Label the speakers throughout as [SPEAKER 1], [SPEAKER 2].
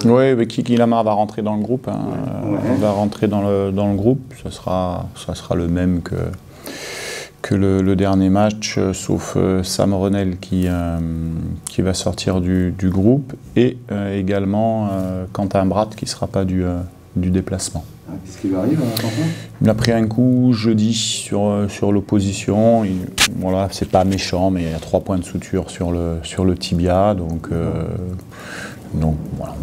[SPEAKER 1] Oui, mais Kiki Lamar va rentrer dans le groupe. Hein. Ouais. Va rentrer dans le groupe. Ça sera le même que le dernier match, sauf Sam Renel qui va sortir du groupe et également Quentin Bratt qui ne sera pas du déplacement.
[SPEAKER 2] Qu'est-ce qui lui arrive, Quentin ?
[SPEAKER 1] Il a pris un coup jeudi sur l'opposition. Voilà, c'est pas méchant, mais il y a 3 points de suture sur le tibia. Donc voilà,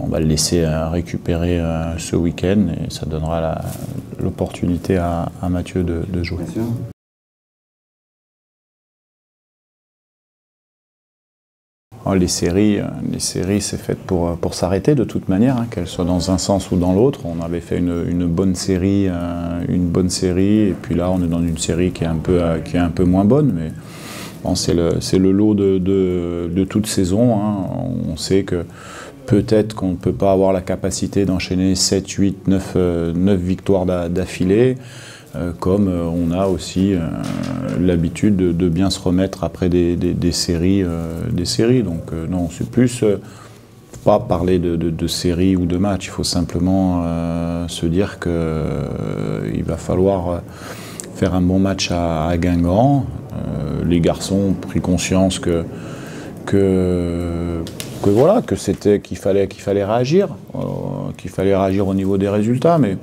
[SPEAKER 1] on va le laisser récupérer ce week-end et ça donnera l'opportunité à Mathieu de jouer.
[SPEAKER 2] Bien sûr.
[SPEAKER 1] Les séries c'est fait pour s'arrêter de toute manière, hein, qu'elles soient dans un sens ou dans l'autre. On avait fait une bonne série, et puis là on est dans une série qui est un peu moins bonne, mais bon, c'est le lot de toute saison. Hein. On sait que peut-être qu'on ne peut pas avoir la capacité d'enchaîner 7, 8, 9 victoires d'affilée. Comme on a aussi l'habitude de bien se remettre après des séries. Donc non, c'est plus pas parler de séries ou de matchs, il faut simplement se dire qu'il va falloir faire un bon match à Guingamp. Les garçons ont pris conscience voilà, qu'il fallait réagir, au niveau des résultats, mais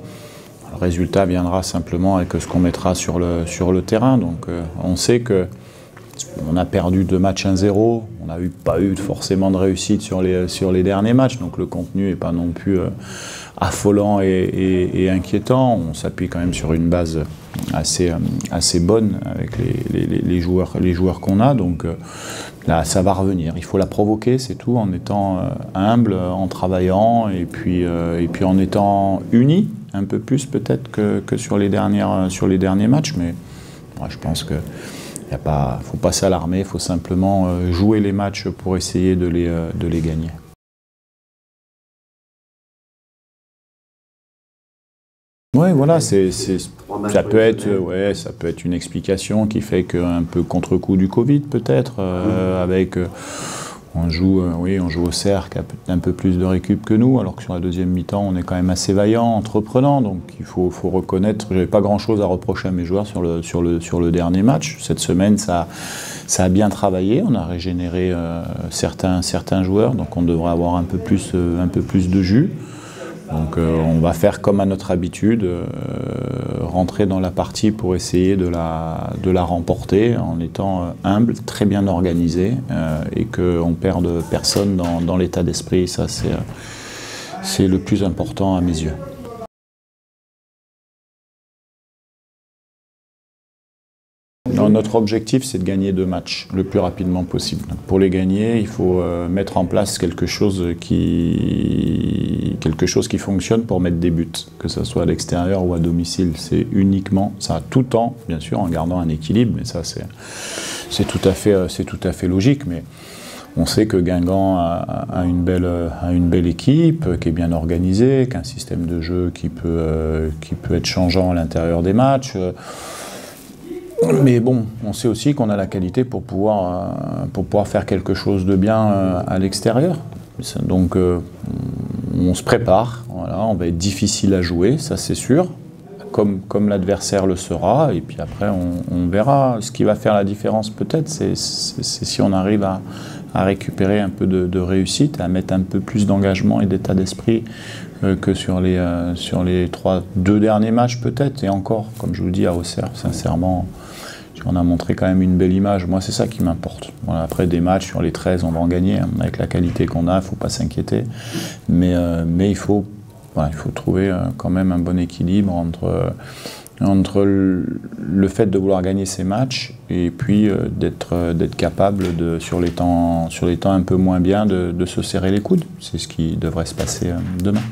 [SPEAKER 1] le résultat viendra simplement avec ce qu'on mettra sur le terrain. Donc on sait qu'on a perdu 2 matchs 1-0, on n'a pas eu forcément de réussite sur les derniers matchs, donc le contenu n'est pas non plus affolant et inquiétant. On s'appuie quand même sur une base assez bonne avec les joueurs qu'on a. Donc là, ça va revenir. Il faut la provoquer, c'est tout, en étant humble, en travaillant et puis en étant unis, un peu plus peut-être que sur les derniers matchs. Mais moi, je pense qu'il ne faut pas s'alarmer, il faut simplement jouer les matchs pour essayer de les gagner. Oui, voilà, ça peut être une explication qui fait qu'un peu contre-coup du Covid peut-être, avec on joue au cercle, un peu plus de récup que nous, alors que sur la deuxième mi-temps on est quand même assez vaillant, entreprenant, donc il faut reconnaître. J'avais pas grand-chose à reprocher à mes joueurs sur le dernier match. Cette semaine ça a bien travaillé, on a régénéré certains joueurs, donc on devrait avoir un peu plus de jus. Donc on va faire comme à notre habitude, rentrer dans la partie pour essayer de la remporter en étant humble, très bien organisé et qu'on ne perde personne dans l'état d'esprit. Ça c'est le plus important à mes yeux. Non, notre objectif, c'est de gagner 2 matchs le plus rapidement possible. Donc, pour les gagner, il faut mettre en place quelque chose qui fonctionne pour mettre des buts, que ce soit à l'extérieur ou à domicile. C'est uniquement ça, tout le temps, bien sûr, en gardant un équilibre, mais ça, c'est tout à fait logique. Mais on sait que Guingamp a une belle équipe, qui est bien organisée, qui a un système de jeu qui peut être changeant à l'intérieur des matchs. Mais bon, on sait aussi qu'on a la qualité pour pouvoir faire quelque chose de bien à l'extérieur. Donc on se prépare, voilà, on va être difficile à jouer, ça c'est sûr, comme l'adversaire le sera, et puis après on verra. Ce qui va faire la différence peut-être, c'est si on arrive à récupérer un peu de réussite, à mettre un peu plus d'engagement et d'état d'esprit que sur les 2 derniers matchs peut-être, et encore, comme je vous le dis, à Auxerre, sincèrement, on a montré quand même une belle image. Moi, c'est ça qui m'importe. Voilà, après des matchs, sur les 13, on va en gagner, hein, avec la qualité qu'on a, il ne faut pas s'inquiéter. Mais il faut trouver quand même un bon équilibre entre le fait de vouloir gagner ces matchs et puis d'être capable, sur les temps un peu moins bien, de se serrer les coudes. C'est ce qui devrait se passer demain.